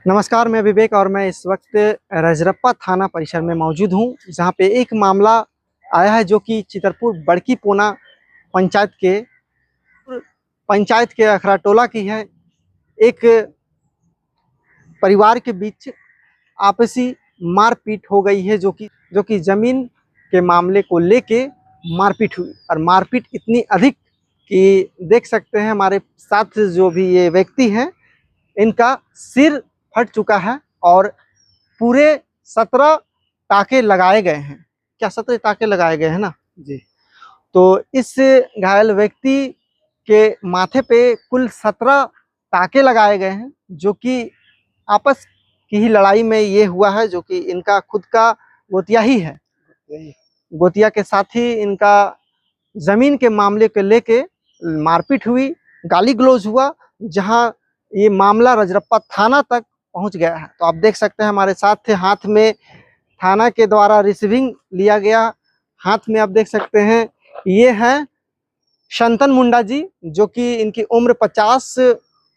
नमस्कार, मैं विवेक और मैं इस वक्त रजरप्पा थाना परिसर में मौजूद हूं, जहां पे एक मामला आया है जो कि चितरपुर बड़की पोना पंचायत के अखराटोला की है। एक परिवार के बीच आपसी मारपीट हो गई है, जो कि जमीन के मामले को लेके मारपीट हुई और मारपीट इतनी अधिक कि देख सकते हैं हमारे साथ जो भी ये व्यक्ति हैं, इनका सिर फट चुका है और पूरे 17 टाके लगाए गए हैं। क्या 17 टाके लगाए गए हैं ना जी। तो इस घायल व्यक्ति के माथे पे कुल 17 टाके लगाए गए हैं, जो कि आपस की ही लड़ाई में ये हुआ है, जो कि इनका खुद का गोतिया ही है। गोतिया के साथ ही इनका जमीन के मामले को लेके मारपीट हुई, गाली गलौज हुआ, जहां ये मामला रजरप्पा थाना तक पहुंच गया है। तो आप देख सकते हैं हमारे साथ थे, हाथ में थाना के द्वारा रिसीविंग लिया गया। हाथ में आप देख सकते हैं ये हैं शंतन मुंडा जी, जो कि इनकी उम्र 50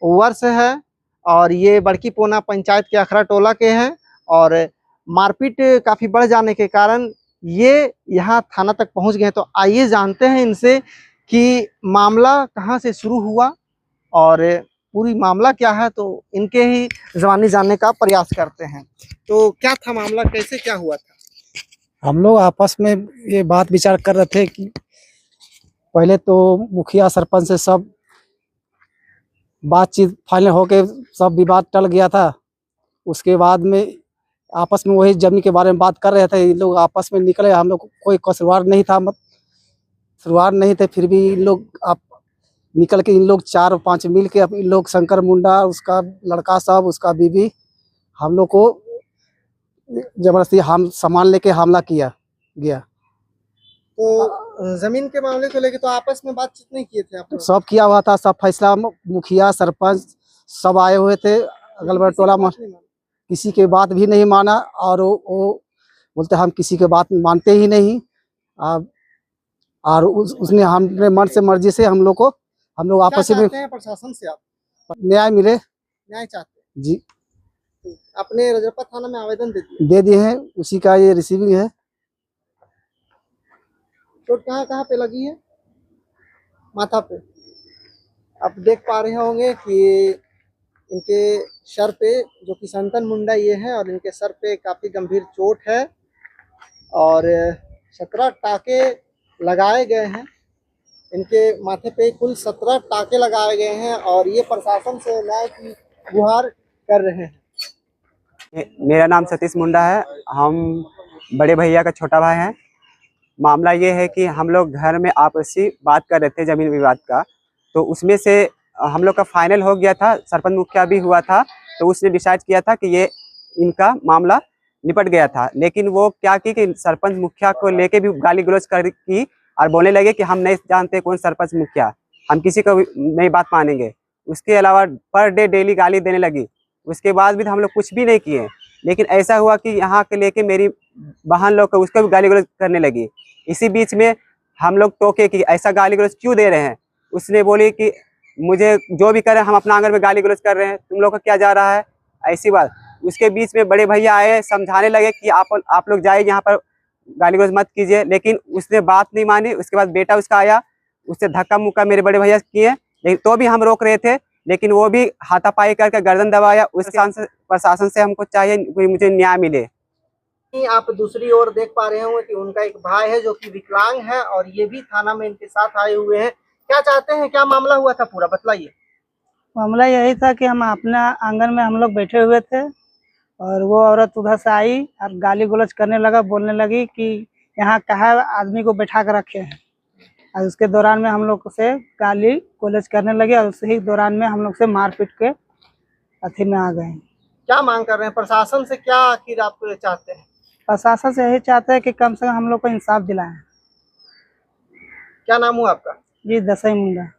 वर्ष है और ये बड़की पोना पंचायत के अखराटोला के हैं। और मारपीट काफ़ी बढ़ जाने के कारण ये यहाँ थाना तक पहुँच गए। तो आइए जानते हैं इनसे कि मामला कहाँ से शुरू हुआ और पूरी मामला क्या है, तो इनके ही ज़बानी जानने का प्रयास करते हैं। तो क्या था मामला, कैसे क्या हुआ था? हम लोग आपस में ये बात विचार कर रहे थे कि पहले तो मुखिया सरपंच से सब बातचीत फाइनल होके सब विवाद टल गया था। उसके बाद में आपस में वही जमीन के बारे में बात कर रहे थे। इन लोग आपस में निकले, हम लोग कोई कसुरवार नहीं था, शुरुआत नहीं थे, फिर भी इन लोग आप निकल के इन लोग 4-5 मिल के इन लोग शंकर मुंडा, उसका लड़का सब, उसका बीवी, हम लोग को जबरदस्ती हम सामान लेके हमला किया गया। तो जमीन के मामले को लेके तो आपस में बातचीत नहीं किए थे आप लोग? सब किया हुआ था, सब फैसला मुखिया सरपंच सब आए हुए थे अगल बगल टोला में, किसी के बात भी नहीं माना। और वो बोलते हम किसी के बात मानते ही नहीं। और उसने हमने मन से मर्जी से हम लोग आपस में प्रशासन से आप न्याय मिले। न्याय चाहते हैं जी, अपने रजरप्पा थाना में आवेदन दे दिए हैं, उसी का ये रिसीविंग है। चोट कहाँ कहाँ पे लगी है? माथा पे। आप देख पा रहे होंगे कि इनके सर पे, जो कि शंतन मुंडा ये है, और इनके सर पे काफी गंभीर चोट है और 17 टाके लगाए गए हैं। इनके माथे पे कुल 17 टाके लगाए गए हैं और ये प्रशासन से न्याय की गुहार कर रहे हैं। मेरा नाम सतीश मुंडा है, हम बड़े भैया का छोटा भाई हैं। मामला ये है कि हम लोग घर में आपसी बात कर रहे थे जमीन विवाद का, तो उसमें से हम लोग का फाइनल हो गया था, सरपंच मुखिया भी हुआ था, तो उसने डिसाइड किया था कि ये इनका मामला निपट गया था। लेकिन वो क्या की कि सरपंच मुखिया को लेके भी गाली गलौज की और बोलने लगे कि हम नहीं जानते कौन सरपंच मुखिया, हम किसी को नहीं बात मानेंगे। उसके अलावा पर डे डेली गाली देने लगी। उसके बाद भी हम लोग कुछ भी नहीं किए, लेकिन ऐसा हुआ कि यहाँ के लेके मेरी बहन लोग को उसको भी गाली गलौज करने लगी। इसी बीच में हम लोग टोके कि ऐसा गाली गलौज क्यों दे रहे हैं। उसने बोली कि मुझे जो भी करे, हम अपना आंगन में गाली गलौज कर रहे हैं, तुम लोग का क्या जा रहा है, ऐसी बात। उसके बीच में बड़े भैया आए, समझाने लगे कि आप लोग जाइए, यहाँ पर गाली गलौज मत कीजिए, लेकिन उसने बात नहीं मानी। उसके बाद बेटा उसका आया, उससे धक्का मुक्का मेरे बड़े भैया किए, लेकिन तो भी हम रोक रहे थे, लेकिन वो भी हाथापाई करके गर्दन दबाया। उस प्रशासन से हमको चाहिए कि मुझे न्याय मिले। आप दूसरी ओर देख पा रहे होंगे कि उनका एक भाई है जो कि विकलांग है और ये भी थाना में इनके साथ आए हुए हैं। क्या चाहते हैं, क्या मामला हुआ था, पूरा बतलाइए। मामला यही था कि हम अपना आंगन में हम लोग बैठे हुए थे और वो औरत उधर से आई और गाली गलौज करने लगा, बोलने लगी कि यहाँ कहाँ आदमी को बैठा कर रखे हैं। और उसके दौरान में हम लोग से गाली गलौज करने लगे और उसी दौरान में हम लोग से मारपीट के अथी में आ गए। क्या मांग कर रहे हैं प्रशासन से, क्या आखिर आप चाहते हैं? प्रशासन से यही चाहते हैं कि कम से कम हम लोग को इंसाफ दिलाएं। क्या नाम हुआ आपका? जी, दसई मुंडा।